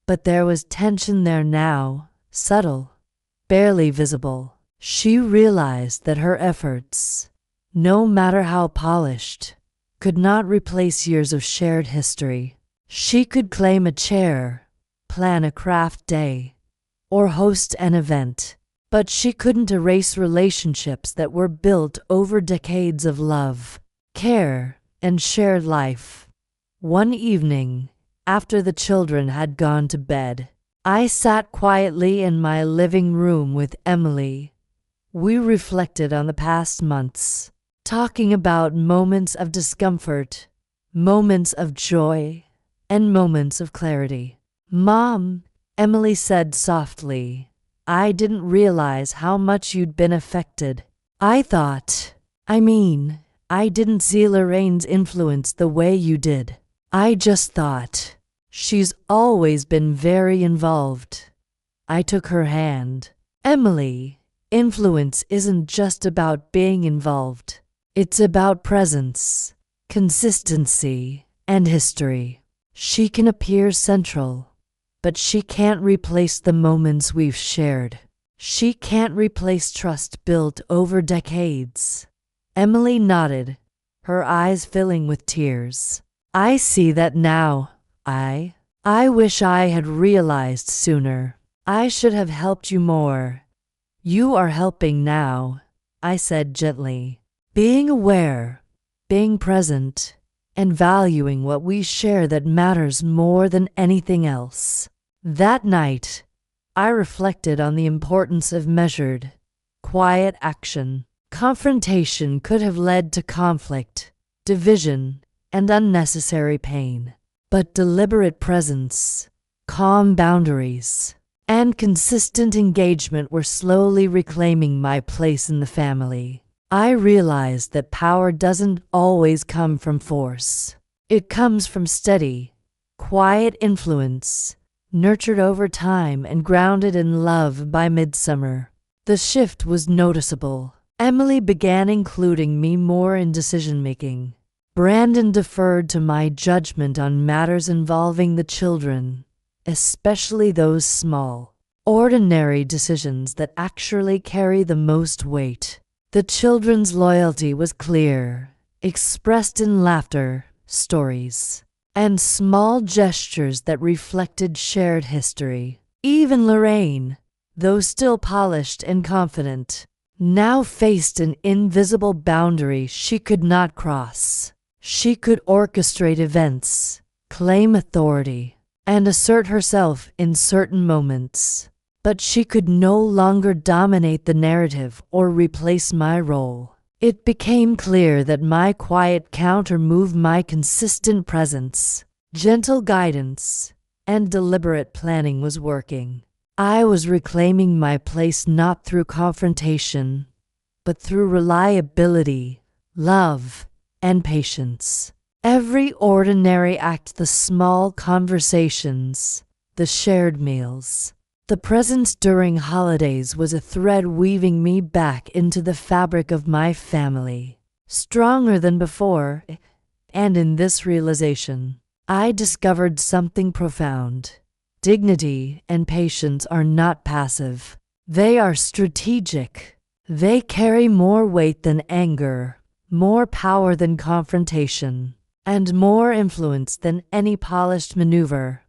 but there was tension there now, subtle, barely visible. She realized that her efforts, no matter how polished, could not replace years of shared history. She could claim a chair, plan a craft day, or host an event, but she couldn't erase relationships that were built over decades of love, care, and shared life. One evening, after the children had gone to bed, I sat quietly in my living room with Emily. We reflected on the past months, talking about moments of discomfort, moments of joy, and moments of clarity. "Mom," Emily said softly, "I didn't realize how much you'd been affected. I didn't see Lorraine's influence the way you did. I just thought, she's always been very involved." I took her hand. "Emily, influence isn't just about being involved. It's about presence, consistency, and history. She can appear central, but she can't replace the moments we've shared. She can't replace trust built over decades." Emily nodded, her eyes filling with tears. "I see that now. I wish I had realized sooner. I should have helped you more. You are helping now," I said gently. "Being aware, being present, and valuing what we share that matters more than anything else." That night, I reflected on the importance of measured, quiet action. Confrontation could have led to conflict, division, and unnecessary pain. But deliberate presence, calm boundaries, and consistent engagement were slowly reclaiming my place in the family. I realized that power doesn't always come from force. It comes from steady, quiet influence, nurtured over time and grounded in love. By midsummer, the shift was noticeable. Emily began including me more in decision-making. Brandon deferred to my judgment on matters involving the children, especially those small, ordinary decisions that actually carry the most weight. The children's loyalty was clear, expressed in laughter, stories, and small gestures that reflected shared history. Even Lorraine, though still polished and confident, now faced an invisible boundary she could not cross. She could orchestrate events, claim authority, and assert herself in certain moments, but she could no longer dominate the narrative or replace my role. It became clear that my quiet counter move, my consistent presence, gentle guidance, and deliberate planning was working. I was reclaiming my place not through confrontation, but through reliability, love, and patience. Every ordinary act, the small conversations, the shared meals, the presence during holidays was a thread weaving me back into the fabric of my family, stronger than before. And in this realization, I discovered something profound. Dignity and patience are not passive. They are strategic. They carry more weight than anger, more power than confrontation, and more influence than any polished maneuver.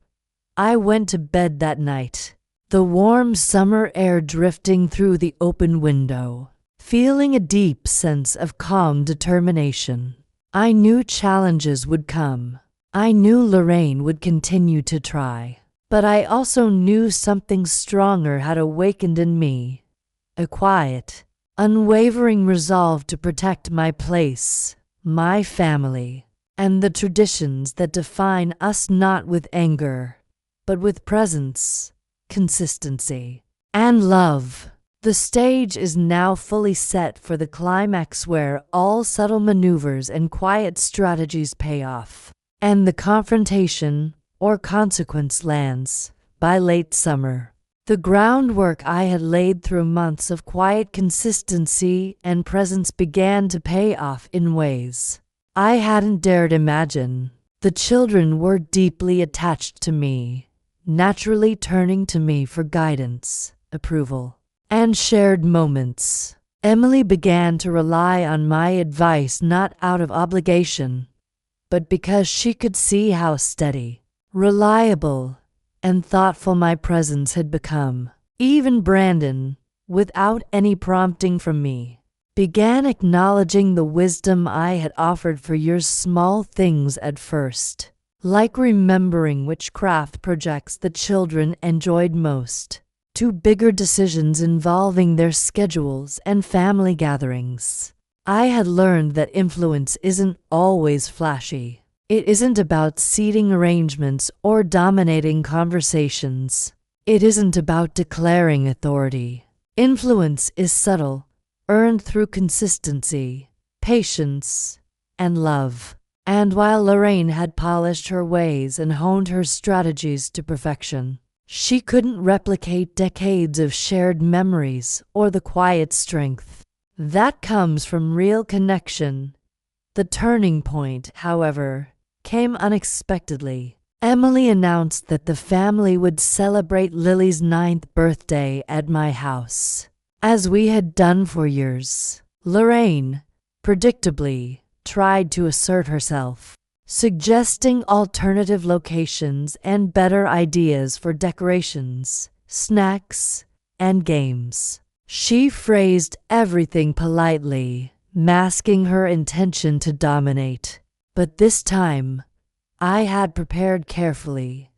I went to bed that night, the warm summer air drifting through the open window, feeling a deep sense of calm determination. I knew challenges would come. I knew Lorraine would continue to try. But I also knew something stronger had awakened in me, a quiet, unwavering resolve to protect my place, my family, and the traditions that define us, not with anger, but with presence, consistency, and love. The stage is now fully set for the climax where all subtle maneuvers and quiet strategies pay off, and the confrontation or consequence lands. By late summer, the groundwork I had laid through months of quiet consistency and presence began to pay off in ways I hadn't dared imagine. The children were deeply attached to me, naturally turning to me for guidance, approval, and shared moments. Emily began to rely on my advice not out of obligation, but because she could see how steady, reliable, and thoughtful my presence had become. Even Brandon, without any prompting from me, began acknowledging the wisdom I had offered for years. Small things at first, like remembering which craft projects the children enjoyed most, to bigger decisions involving their schedules and family gatherings. I had learned that influence isn't always flashy. It isn't about seating arrangements or dominating conversations. It isn't about declaring authority. Influence is subtle, earned through consistency, patience, and love. And while Lorraine had polished her ways and honed her strategies to perfection, she couldn't replicate decades of shared memories or the quiet strength that comes from real connection. The turning point, however, came unexpectedly. Emily announced that the family would celebrate Lily's 9th birthday at my house, as we had done for years. Lorraine, predictably, tried to assert herself, suggesting alternative locations and better ideas for decorations, snacks, and games. She phrased everything politely, masking her intention to dominate. But this time, I had prepared carefully.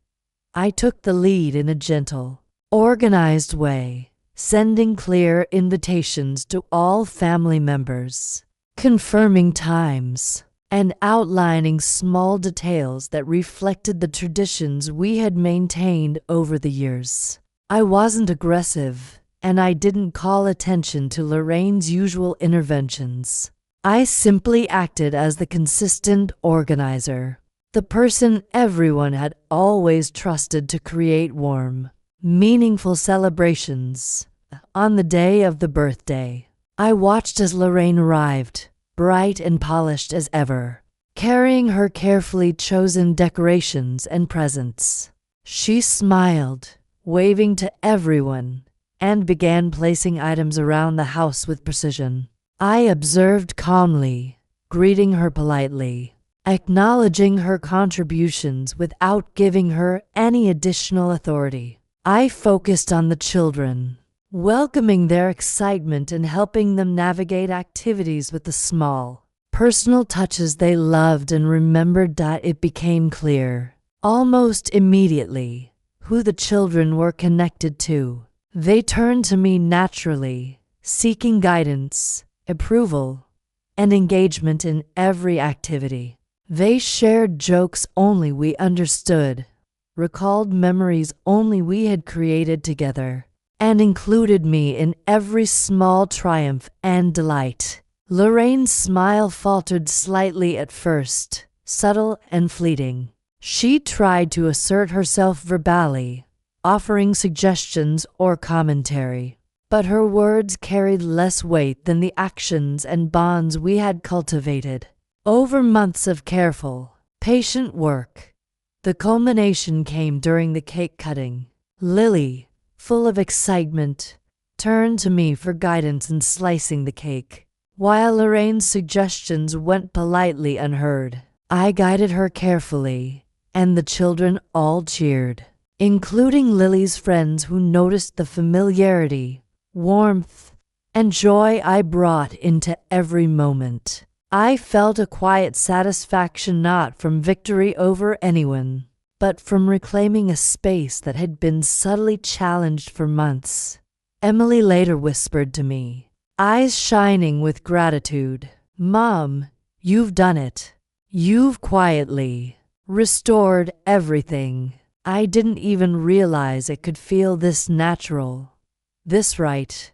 I took the lead in a gentle, organized way, sending clear invitations to all family members, confirming times, and outlining small details that reflected the traditions we had maintained over the years. I wasn't aggressive, and I didn't call attention to Lorraine's usual interventions. I simply acted as the consistent organizer, the person everyone had always trusted to create warm, meaningful celebrations. On the day of the birthday, I watched as Lorraine arrived, bright and polished as ever, carrying her carefully chosen decorations and presents. She smiled, waving to everyone, and began placing items around the house with precision. I observed calmly, greeting her politely, acknowledging her contributions without giving her any additional authority. I focused on the children, welcoming their excitement and helping them navigate activities with the small, personal touches they loved and remembered. That it became clear, almost immediately, who the children were connected to. They turned to me naturally, seeking guidance, approval, and engagement in every activity. They shared jokes only we understood, recalled memories only we had created together, and included me in every small triumph and delight. Lorraine's smile faltered slightly at first, subtle and fleeting. She tried to assert herself verbally, offering suggestions or commentary, but her words carried less weight than the actions and bonds we had cultivated over months of careful, patient work. The culmination came during the cake cutting. Lily, full of excitement, turned to me for guidance in slicing the cake, while Lorraine's suggestions went politely unheard. I guided her carefully, and the children all cheered, including Lily's friends who noticed the familiarity, warmth, and joy I brought into every moment. I felt a quiet satisfaction not from victory over anyone, but from reclaiming a space that had been subtly challenged for months. Emily later whispered to me, eyes shining with gratitude, "Mom, you've done it. You've quietly restored everything. I didn't even realize it could feel this natural, this right."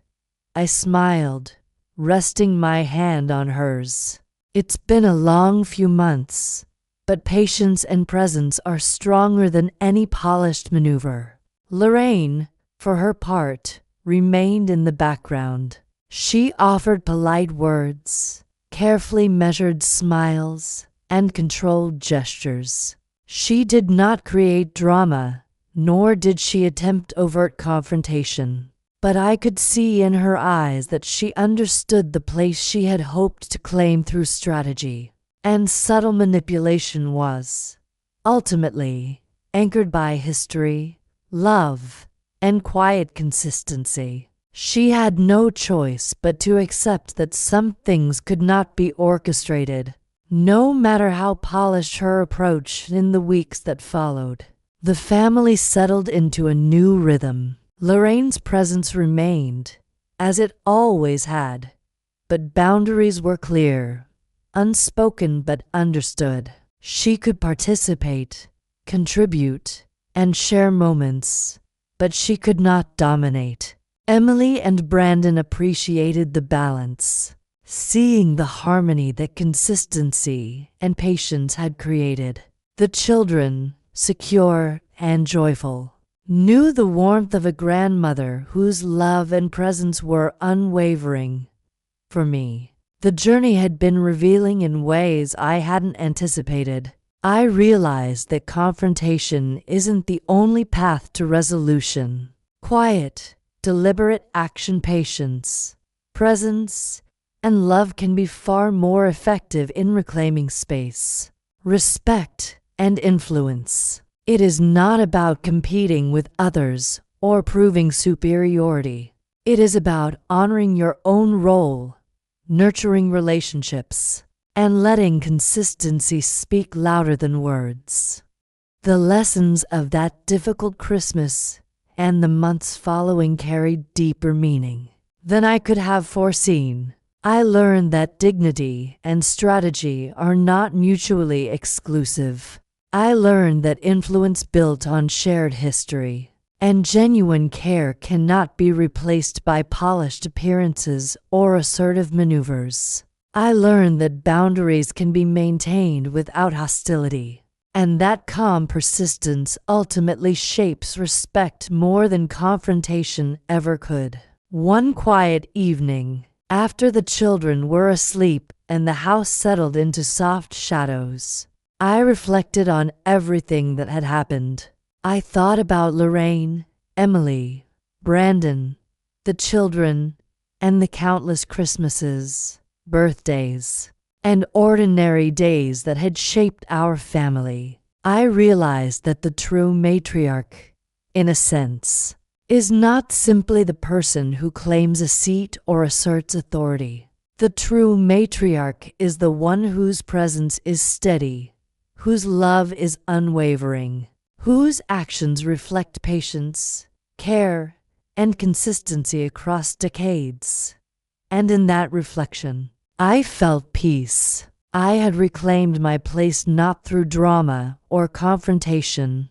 I smiled, resting my hand on hers. It's been a long few months, but patience and presence are stronger than any polished maneuver. Lorraine, for her part, remained in the background. She offered polite words, carefully measured smiles, and controlled gestures. She did not create drama, nor did she attempt overt confrontation. But I could see in her eyes that she understood the place she had hoped to claim through strategy and subtle manipulation was, ultimately, anchored by history, love, and quiet consistency. She had no choice but to accept that some things could not be orchestrated, no matter how polished her approach. In the weeks that followed, the family settled into a new rhythm. Lorraine's presence remained, as it always had, but boundaries were clear, unspoken but understood. She could participate, contribute, and share moments, but she could not dominate. Emily and Brandon appreciated the balance, seeing the harmony that consistency and patience had created. The children, secure and joyful, knew the warmth of a grandmother whose love and presence were unwavering. For me, the journey had been revealing in ways I hadn't anticipated. I realized that confrontation isn't the only path to resolution. Quiet, deliberate action, patience, presence, and love can be far more effective in reclaiming space, respect, and influence. It is not about competing with others or proving superiority. It is about honoring your own role, nurturing relationships, and letting consistency speak louder than words. The lessons of that difficult Christmas and the months following carried deeper meaning than I could have foreseen. I learned that dignity and strategy are not mutually exclusive. I learned that influence built on shared history And genuine care cannot be replaced by polished appearances or assertive maneuvers. I learned that boundaries can be maintained without hostility, and that calm persistence ultimately shapes respect more than confrontation ever could. One quiet evening, after the children were asleep and the house settled into soft shadows, I reflected on everything that had happened. I thought about Lorraine, Emily, Brandon, the children, and the countless Christmases, birthdays, and ordinary days that had shaped our family. I realized that the true matriarch, in a sense, is not simply the person who claims a seat or asserts authority. The true matriarch is the one whose presence is steady, whose love is unwavering, whose actions reflect patience, care, and consistency across decades. And in that reflection, I felt peace. I had reclaimed my place not through drama or confrontation,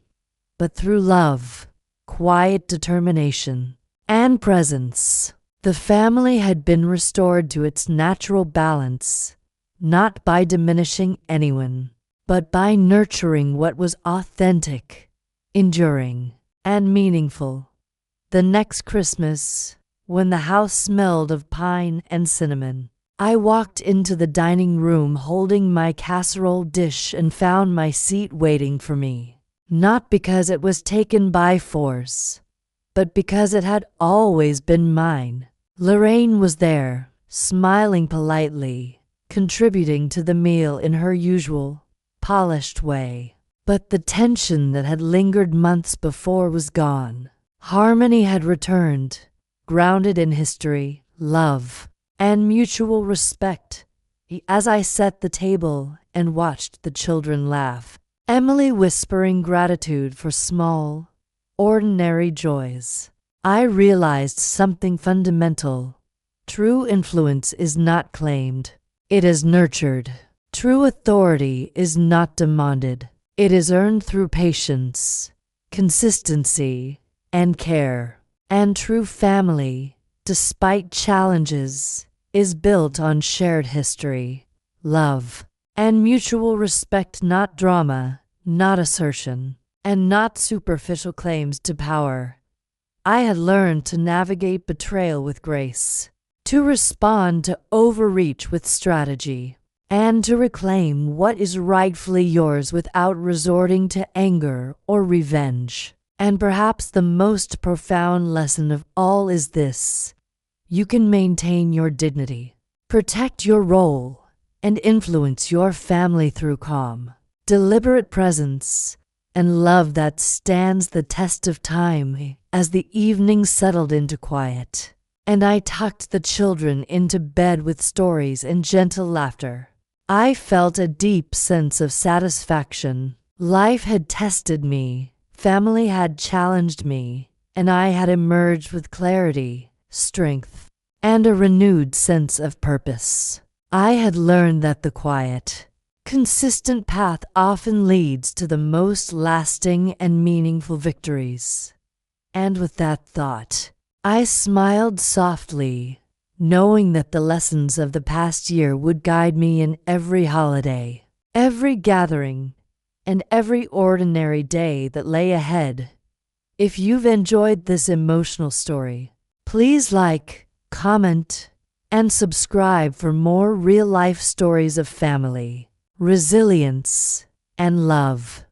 but through love, quiet determination, and presence. The family had been restored to its natural balance, not by diminishing anyone, but by nurturing what was authentic, enduring, and meaningful. The next Christmas, when the house smelled of pine and cinnamon, I walked into the dining room holding my casserole dish and found my seat waiting for me. Not because it was taken by force, but because it had always been mine. Lorraine was there, smiling politely, contributing to the meal in her usual, polished way. But the tension that had lingered months before was gone. Harmony had returned, grounded in history, love, and mutual respect. As I set the table and watched the children laugh, Emily whispering gratitude for small, ordinary joys, I realized something fundamental. True influence is not claimed, it is nurtured. True authority is not demanded, it is earned through patience, consistency, and care. And true family, despite challenges, is built on shared history, love, and mutual respect, not drama, not assertion, and not superficial claims to power. I had learned to navigate betrayal with grace, to respond to overreach with strategy, and to reclaim what is rightfully yours without resorting to anger or revenge. And perhaps the most profound lesson of all is this: you can maintain your dignity, protect your role, and influence your family through calm, deliberate presence, and love that stands the test of time. As the evening settled into quiet, and I tucked the children into bed with stories and gentle laughter, I felt a deep sense of satisfaction. Life had tested me, family had challenged me, and I had emerged with clarity, strength, and a renewed sense of purpose. I had learned that the quiet, consistent path often leads to the most lasting and meaningful victories. And with that thought, I smiled softly, knowing that the lessons of the past year would guide me in every holiday, every gathering, and every ordinary day that lay ahead. If you've enjoyed this emotional story, please like, comment, and subscribe for more real-life stories of family, resilience, and love.